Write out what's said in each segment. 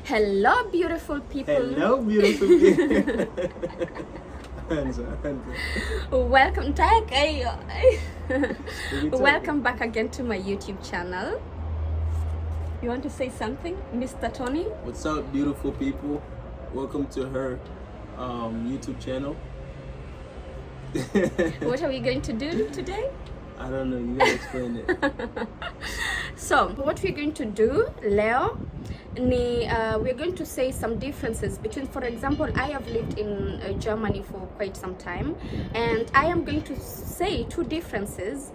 Hello, beautiful people. Hello, beautiful people. Welcome Welcome back again to my YouTube channel. You want to say something, Mr. Tony? What's up, beautiful people? Welcome to her YouTube channel. What are we going to do today? I don't know, you gotta explain it. So, what we're going to do, Leo, we're going to say some differences between, for example, I have lived in Germany for quite some time, and I am going to say two differences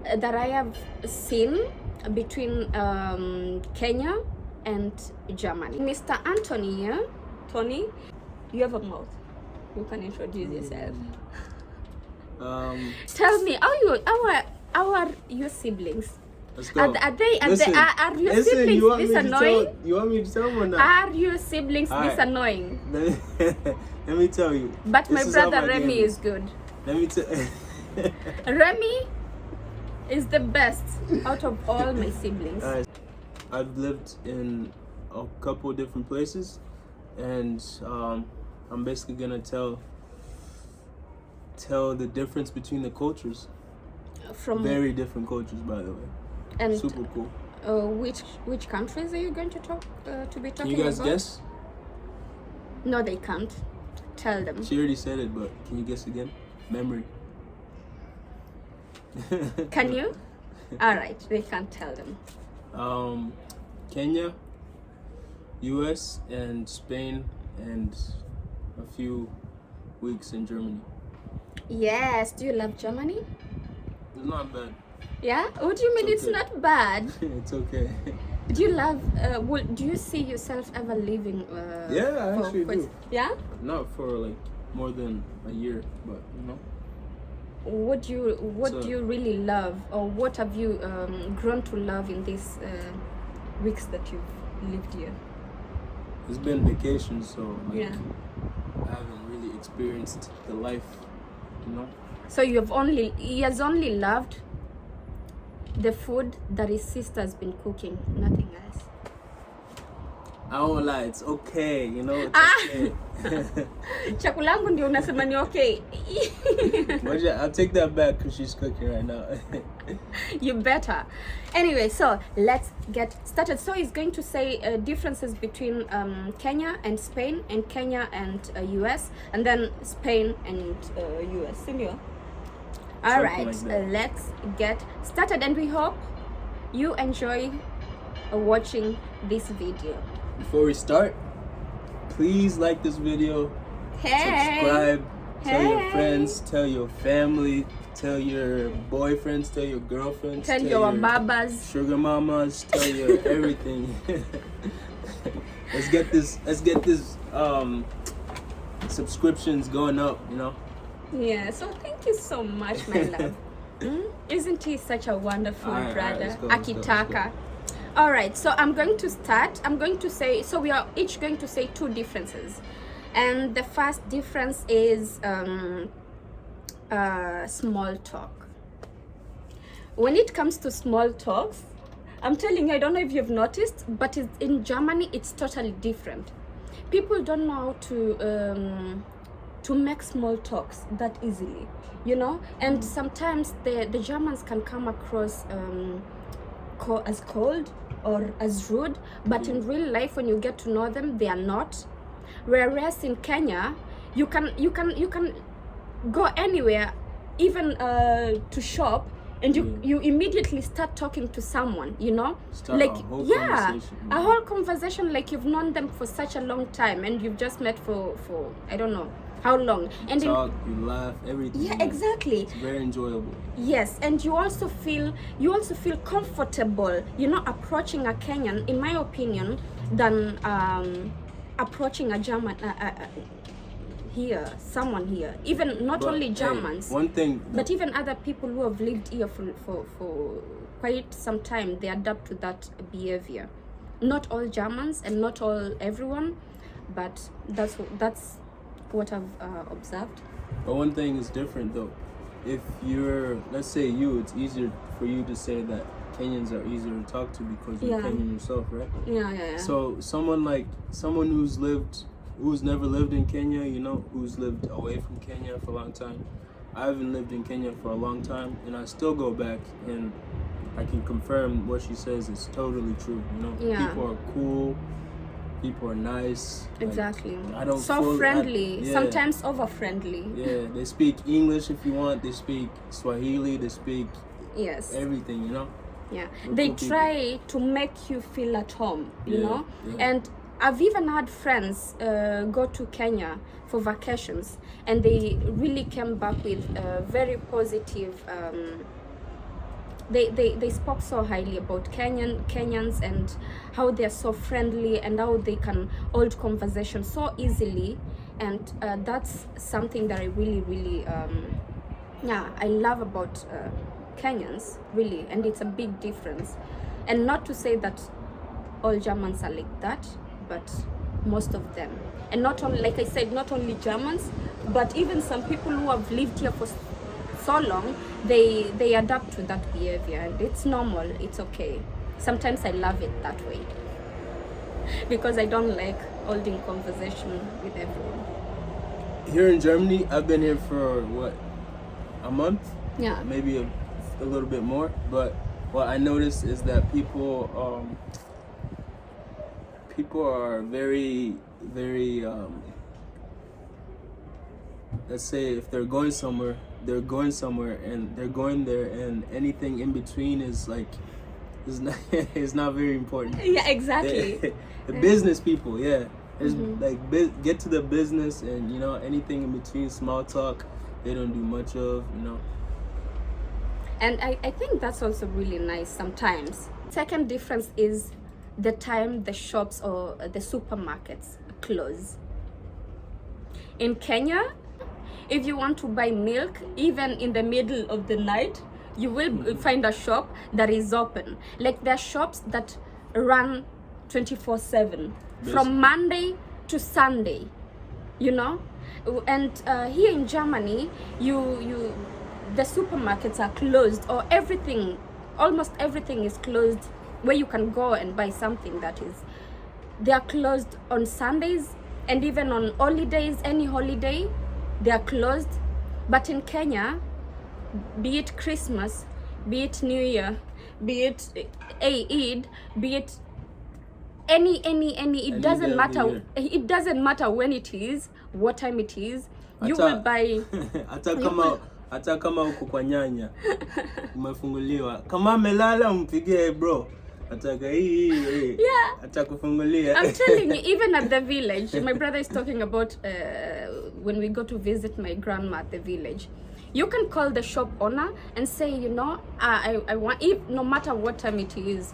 that I have seen between Kenya and Germany. Mr. Anthony here, Tony, you have a mouth. You can introduce yourself. Tell me, how are your siblings? Let's go. Are your siblings this annoying? You want me to tell them or not? Are your siblings this annoying? Let me tell you. But my brother Remy is good. Let me tell Remy is the best out of all my siblings. I've lived in a couple of different places, and I'm basically gonna tell the difference between the cultures. From very different cultures, by the way. And super cool. Which countries are you going to be talking about? Can you guys guess? No, they can't. Tell them. She already said it, but can you guess again? Memory. Can you? All right, they can't tell them. Kenya, US, and Spain, and a few weeks in Germany. Yes. Do you love Germany? It's not bad. Yeah? What do you mean it's not bad? It's okay. Do you love, do you see yourself ever living? Yeah, I actually do. Yeah? Not for like more than a year, but you know. What do you really love, or what have you grown to love in these weeks that you've lived here? It's been vacation, so like, yeah. I haven't really experienced the life, you know. So he has only loved the food that his sister's been cooking, nothing else. I won't lie, it's okay, you know, it's okay. Chakulangu ndio unasema ni okay. I'll take that back because she's cooking right now. You better. Anyway, so let's get started. So he's going to say differences between Kenya and Spain, and Kenya and US, and then Spain and US. Sindio? All right, like let's get started, and we hope you enjoy watching this video. Before we start, please like this video, subscribe, tell your friends, tell your family, tell your boyfriends, tell your girlfriends, tell your babas, sugar mamas, tell your everything. Let's get this subscriptions going up, you know. Yeah, so thank you so much, my love. Isn't he such a wonderful brother? Akitaka. All right, so I'm going to start. I'm going to say, so we are each going to say two differences. And the first difference is small talk. When it comes to small talks, I'm telling you, I don't know if you've noticed, but in Germany, it's totally different. People don't know how to make small talks that easily, you know. And sometimes the Germans can come across as cold or as rude, but in real life, when you get to know them, they are not. Whereas in Kenya, you can go anywhere, even to shop, and you immediately start talking to someone, you know, like a whole conversation, like you've known them for such a long time, and you've just met for I don't know how long, and you talk, you laugh, everything. Yeah, exactly. It's very enjoyable. Yes, and you also feel comfortable, you know, approaching a Kenyan, in my opinion, than approaching a German someone here. Even not only Germans, one thing, but even other people who have lived here for quite some time, they adapt to that behavior. Not all Germans and not everyone, but that's what I've observed. But one thing is different though. If you're, let's say it's easier for you to say that Kenyans are easier to talk to because you're Kenyan yourself, right? Yeah. So someone who's never lived in Kenya, you know, who's lived away from Kenya for a long time. I haven't lived in Kenya for a long time, and I still go back, and I can confirm what she says is totally true. You know, people are cool, people are nice. Exactly. Like, I don't friendly. Sometimes over friendly. Yeah, they speak English if you want. They speak Swahili. They speak everything. You know. Yeah, they try to make you feel at home. You know, and I've even had friends go to Kenya for vacations, and they really came back with very positive. They spoke so highly about Kenyans and how they're so friendly and how they can hold conversation so easily, and that's something that I really I love about Kenyans, really, and it's a big difference. And not to say that all Germans are like that, but most of them. And not only, like I said, not only Germans, but even some people who have lived here for so long, they adapt to that behavior, and it's normal, it's okay. Sometimes I love it that way because I don't like holding conversation with everyone. Here in Germany, I've been here for a month? Yeah. Maybe a little bit more, but what I noticed is that people are very let's say if they're going somewhere, and they're going there, and anything in between is like is not very important. Yeah, exactly. The business people, like get to the business, and you know, anything in between, small talk, they don't do much of, you know. And I think that's also really nice sometimes. Second difference is the time the shops or the supermarkets close. In Kenya, if you want to buy milk, even in the middle of the night, you will find a shop that is open. Like there are shops that run 24/7 from Monday to Sunday, you know. And here in Germany, the supermarkets are closed, or almost everything is closed where you can go and buy something. They are closed on Sundays, and even on holidays, any holiday, they are closed. But in Kenya, be it Christmas, be it New Year, be it Eid, be it any it doesn't matter. It doesn't matter when it is, what time it is. You will buy. Hata kama uko kwa nyanya umefunguliwa, kama amelala umpigie bro, ataka hii atakufungulia. I'm telling you, even at the village, my brother is talking about when we go to visit my grandma at the village, you can call the shop owner and say, you know, I want, if no matter what time it is,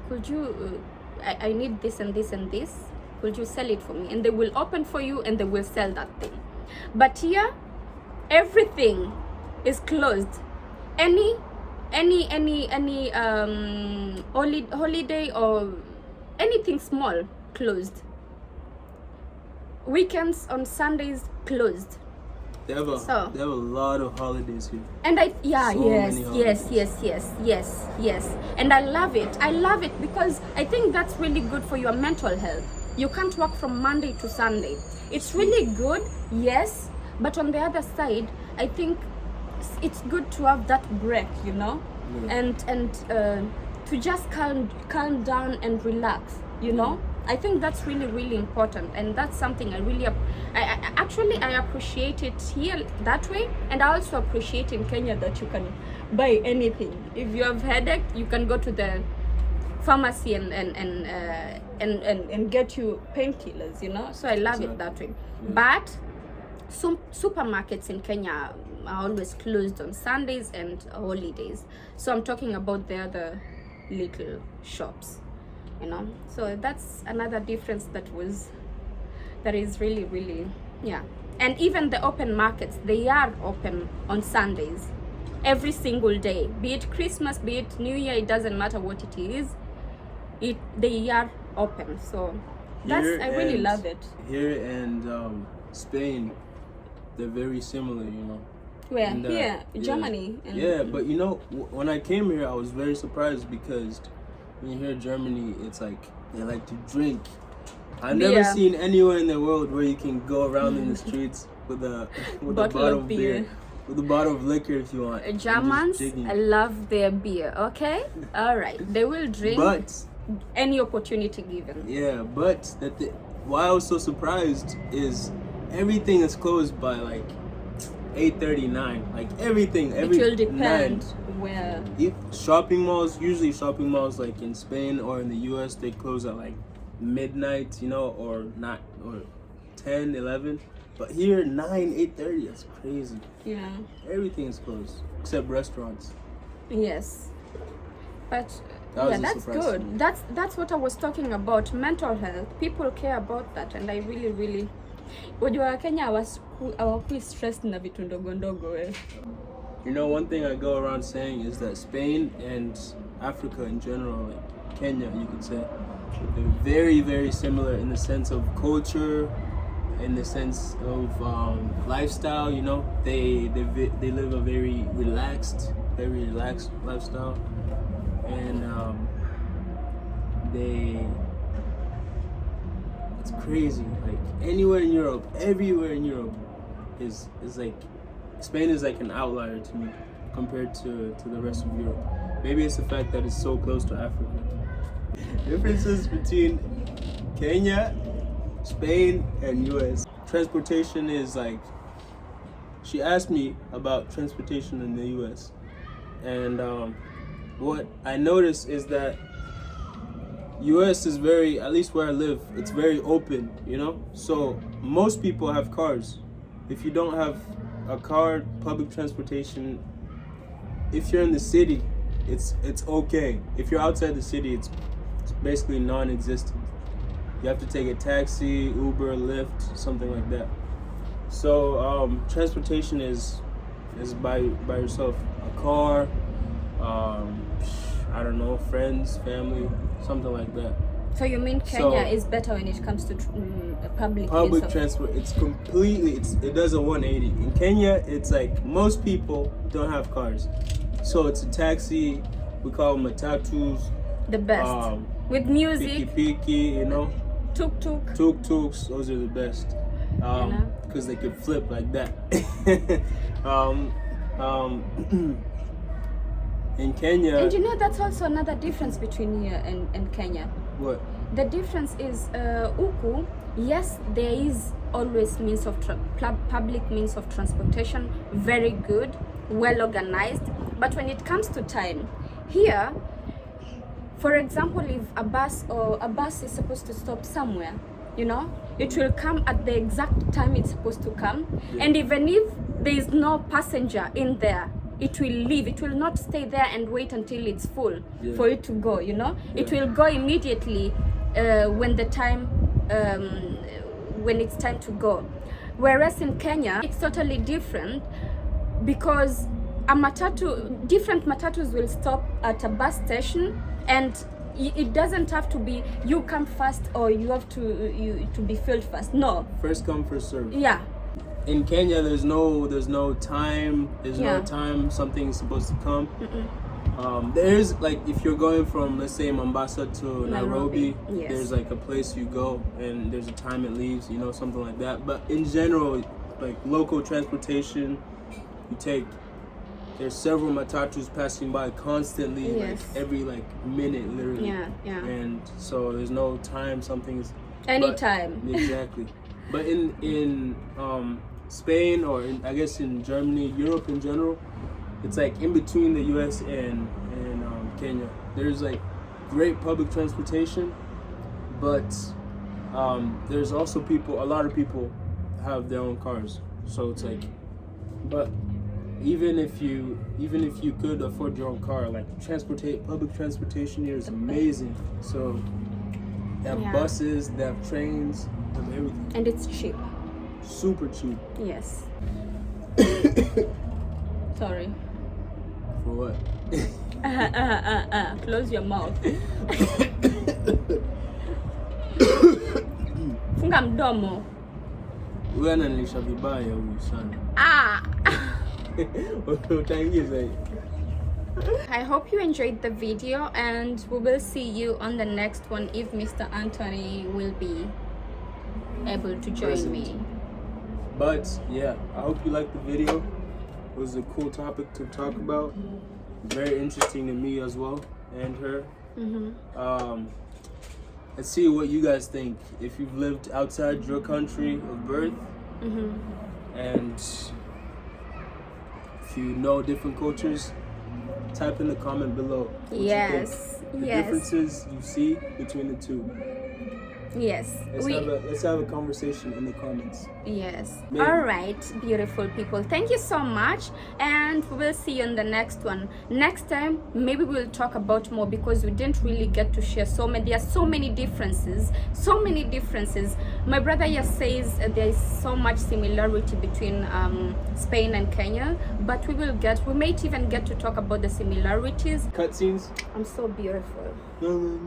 could you I need this and this and this, could you sell it for me? And they will open for you and they will sell that thing. But here everything is closed. Any holiday or anything small closed. Weekends on Sundays closed. They have a lot of holidays here. And yes. And I love it because I think that's really good for your mental health. You can't work from Monday to Sunday. It's really good, yes, but on the other side, I think it's good to have that break, you know, and to just calm down and relax, you know. I think that's really important, and that's something I really I appreciate it here that way, and I also appreciate in Kenya that you can buy anything. If you have headache, you can go to the pharmacy and get you painkillers, you know. So I love it that way. But some supermarkets in Kenya are always closed on Sundays and holidays. So I'm talking about the other little shops, you know. So that's another difference that is really And even the open markets, they are open on Sundays every single day, be it Christmas, be it New Year, it doesn't matter what it is, they are open. So I really love it. Here and Spain, they're very similar, you know. Where? And, Here, Germany. And, yeah, but you know, when I came here, I was very surprised because when you hear Germany, it's like they like to drink. I've never seen anywhere in the world where you can go around in the streets with a bottle of beer. With a bottle of liquor if you want. Germans love their beer, okay? All right. They will drink any opportunity given. Yeah, but why I was so surprised is everything is closed by like 8:39. Like everything, it will depend where. Shopping malls, usually shopping malls like in Spain or in the US, they close at like midnight, you know, or 10, 11. But here, 9, 8:30, that's crazy. Yeah. Everything is closed, except restaurants. Yes. But that's good. That's what I was talking about, mental health. People care about that, and I really, really... Wajua Kenya hawakui stressed na vitu ndogo ndogo. You know, one thing I go around saying is that Spain and Africa in general, like Kenya, you could say, they're very, very similar in the sense of culture, in the sense of lifestyle. You know, they live a very relaxed lifestyle, and it's crazy. Like anywhere in Europe, everywhere in Europe is like, Spain is like an outlier to me compared to the rest of Europe. Maybe it's the fact that it's so close to Africa. Differences between Kenya, Spain, and US. Transportation is like, she asked me about transportation in the US, and what I noticed is that US is very, at least where I live, it's very open, you know? So most people have cars. If you don't have a car, public transportation, if you're in the city, it's okay. If you're outside the city, it's basically non-existent. You have to take a taxi, Uber, Lyft, something like that. So transportation is by yourself. A car, I don't know, friends, family, something like that. So you mean Kenya is better when it comes to public transport? It's completely, it does a 180. In Kenya, it's like most people don't have cars, so it's a taxi. We call them matatus. The best with music. Piki, you know. Tuk-tuks, those are the best. Because they could flip like that. In Kenya. And you know, that's also another difference between here and Kenya. What? The difference is, uku, yes, there is always means of public means of transportation, very good, well organized. But when it comes to time, here, for example, if a bus is supposed to stop somewhere, you know, it will come at the exact time it's supposed to come. Yeah. And even if there is no passenger in there, it will leave. It will not stay there and wait until it's full for it to go, you know. It will go immediately when it's time to go. Whereas in Kenya, it's totally different, because different matatus will stop at a bus station, and it doesn't have to be you come first or you have to be filled first. No. First come, first serve. Yeah. In Kenya, there's no time. There's no time something's supposed to come. There's like, if you're going from, let's say, Mombasa to Nairobi, there's like a place you go and there's a time it leaves, you know, something like that. But in general, like local transportation, there's several matatus passing by constantly, like every like minute, literally. And so there's no time. Something's anytime. Exactly. But in Spain, or I guess in Germany, Europe in general, it's like in between the US and Kenya. There's like great public transportation, but there's also a lot of people have their own cars. So it's like, but even if you could afford your own car, like public transportation here is amazing. So they have buses, they have trains, they have everything. And it's cheap. Super cheap. Yes. Sorry. For what? Close your mouth. Funga mdomo. Wewe ananilisha vibaya huyu sana. Utaingiza. I hope you enjoyed the video, and we will see you on the next one if Mr. Anthony will be able to join me. But yeah, I hope you liked the video. It was a cool topic to talk about. Very interesting to me as well, and her. Let's see what you guys think. If you've lived outside your country of birth, and if you know different cultures, type in the comment below what you think. The differences you see between the two. Yes. Let's have a conversation in the comments. Yes. Maybe. All right, beautiful people. Thank you so much, and we will see you in the next one. Next time, maybe we'll talk about more because we didn't really get to share so many. There are so many differences. So many differences. My brother here says there is so much similarity between Spain and Kenya, but we might even get to talk about the similarities. Cutscenes. I'm so beautiful. No.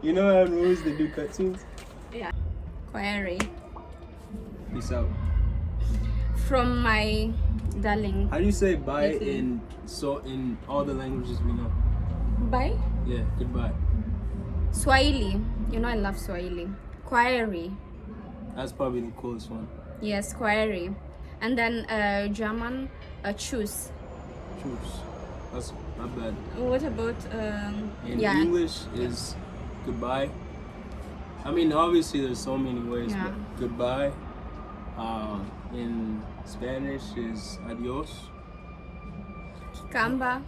You know how in movies they do cutscenes? Yeah. Query. Peace out. From my darling. How do you say bye in all the languages we know? Bye? Yeah, goodbye. Swahili. You know I love Swahili. Query. That's probably the coolest one. Yes, query. And then German, choose. Choose. That's not bad. What about In English is goodbye. I mean, obviously there's so many ways, but goodbye. In Spanish is adios. Kamba.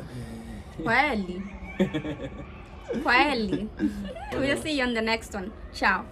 Kweli. Kweli. We'll see you on the next one. Ciao.